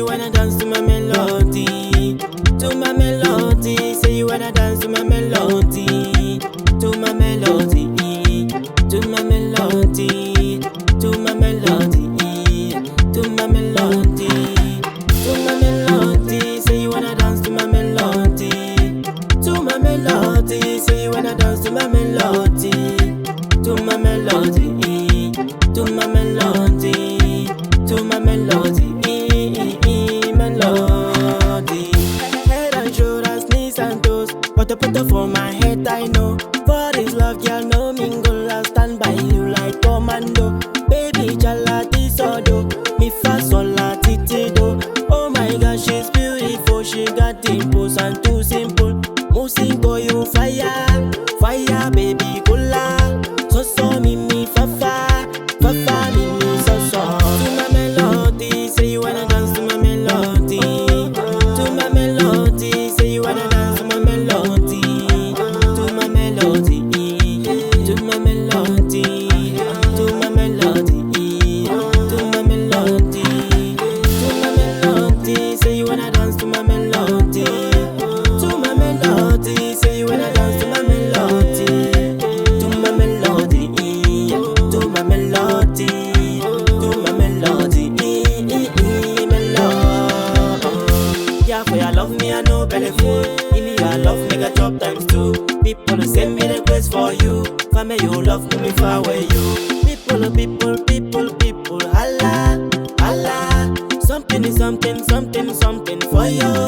wanna dance to my melody, to my melody. Say you wanna dance to my melody, to my melody, to my melody, to my melody, to my melody, to my melody. Say you wanna dance to my melody, to my melody. Say you wanna dance to my melody, to my melody, to my melody, to my melody, melody. Head and shoulders, knees and toes, put for my head, I know. For this love, girl, no mingle. I'll stand by you like commando. Baby, jalati sodo, mi fa sol la titi do. Oh my gosh, she's beautiful. She got dimples and too simple. Musingo, you fire, fire, baby, kula. So me fa me so. To my melody, say you wanna dance to my melody. To my melody, say you wanna dance to my melody. To my melody, to my melody, to my melody, to my melody, to my melody. Say you wanna dance to my melody. To my melody, say you wanna dance to my melody. To my melody, to my melody, to my melody, melody. Yeah, for your love me I no benefit. Give me your love, make a chop times two. People send me request for you. For me you love me far away you. People, holla, holla. Something is something for you.